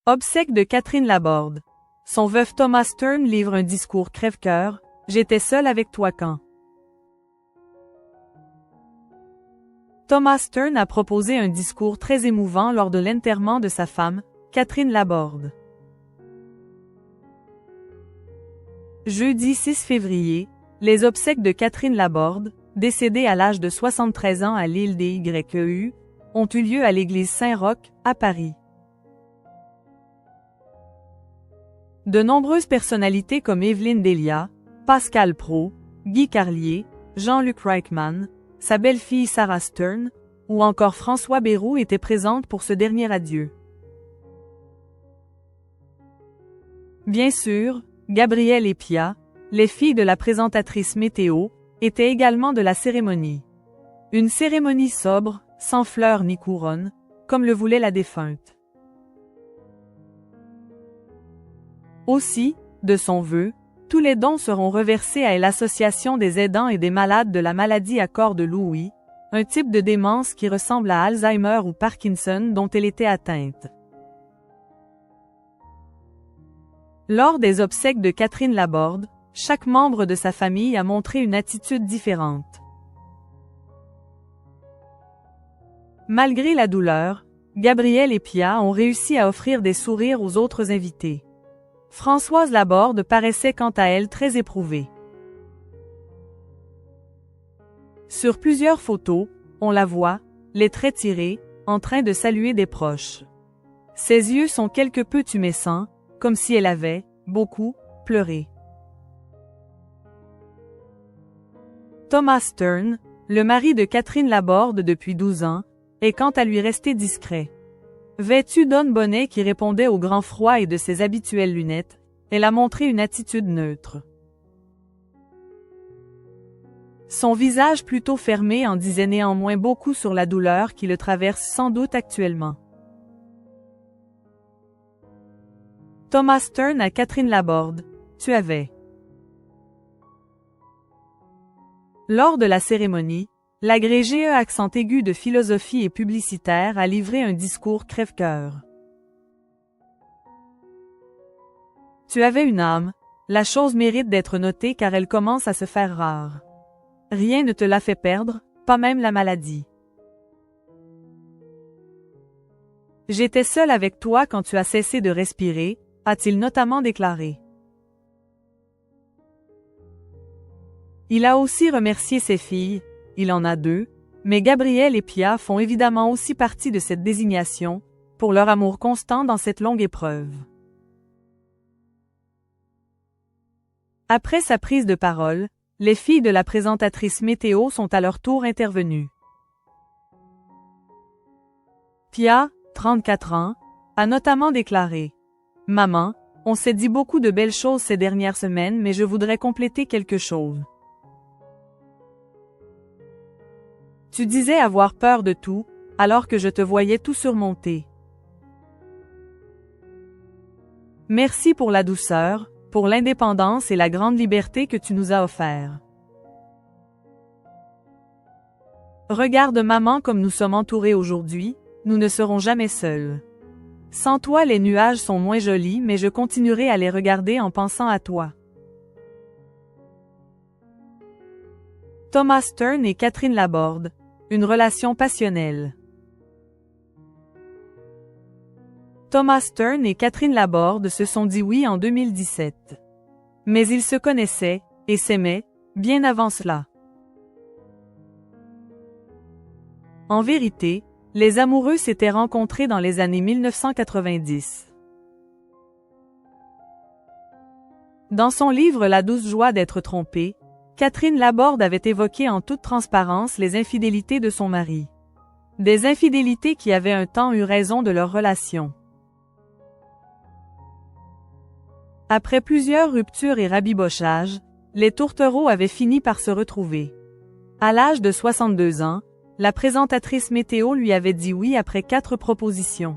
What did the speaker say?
Obsèques de Catherine Laborde. Son veuf Thomas Stern livre un discours crève-cœur. J'étais seul avec toi quand. Thomas Stern a proposé un discours très émouvant lors de l'enterrement de sa femme, Catherine Laborde. Jeudi 6 février, les obsèques de Catherine Laborde, décédée à l'âge de 73 ans à l'île des YEU, ont eu lieu à l'église Saint-Roch, à Paris. De nombreuses personnalités comme Evelyne Delia, Pascal Praud, Guy Carlier, Jean-Luc Reichmann, sa belle-fille Sarah Stern, ou encore François Bayrou étaient présentes pour ce dernier adieu. Bien sûr, Gabrielle et Pia, les filles de la présentatrice météo, étaient également de la cérémonie. Une cérémonie sobre, sans fleurs ni couronne, comme le voulait la défunte. Aussi, de son vœu, tous les dons seront reversés à l'Association des aidants et des malades de la maladie à corps de Lewy, un type de démence qui ressemble à Alzheimer ou Parkinson dont elle était atteinte. Lors des obsèques de Catherine Laborde, chaque membre de sa famille a montré une attitude différente. Malgré la douleur, Gabrielle et Pia ont réussi à offrir des sourires aux autres invités. Françoise Laborde paraissait quant à elle très éprouvée. Sur plusieurs photos, on la voit, les traits tirés, en train de saluer des proches. Ses yeux sont quelque peu tumescents, comme si elle avait, beaucoup, pleuré. Thomas Stern, le mari de Catherine Laborde depuis 12 ans, est quant à lui resté discret. Vêtue d'un bonnet qui répondait au grand froid et de ses habituelles lunettes, elle a montré une attitude neutre. Son visage plutôt fermé en disait néanmoins beaucoup sur la douleur qui le traverse sans doute actuellement. Thomas Stern à Catherine Laborde, tu avais. Lors de la cérémonie, l'agrégé accent aigu de philosophie et publicitaire a livré un discours crève-cœur. Tu avais une âme, la chose mérite d'être notée car elle commence à se faire rare. Rien ne te l'a fait perdre, pas même la maladie. J'étais seul avec toi quand tu as cessé de respirer, a-t-il notamment déclaré. Il a aussi remercié ses filles, il en a 2, mais Gabrielle et Pia font évidemment aussi partie de cette désignation, pour leur amour constant dans cette longue épreuve. Après sa prise de parole, les filles de la présentatrice météo sont à leur tour intervenues. Pia, 34 ans, a notamment déclaré « Maman, on s'est dit beaucoup de belles choses ces dernières semaines mais je voudrais compléter quelque chose. Tu disais avoir peur de tout, alors que je te voyais tout surmonter. Merci pour la douceur, pour l'indépendance et la grande liberté que tu nous as offert. Regarde maman comme nous sommes entourés aujourd'hui, nous ne serons jamais seuls. Sans toi les nuages sont moins jolis mais je continuerai à les regarder en pensant à toi. » Thomas Stern et Catherine Laborde, une relation passionnelle. Thomas Stern et Catherine Laborde se sont dit oui en 2017. Mais ils se connaissaient, et s'aimaient, bien avant cela. En vérité, les amoureux s'étaient rencontrés dans les années 1990. Dans son livre La douce joie d'être trompée, Catherine Laborde avait évoqué en toute transparence les infidélités de son mari. Des infidélités qui avaient un temps eu raison de leur relation. Après plusieurs ruptures et rabibochages, les tourtereaux avaient fini par se retrouver. À l'âge de 62 ans, la présentatrice météo lui avait dit oui après 4 propositions.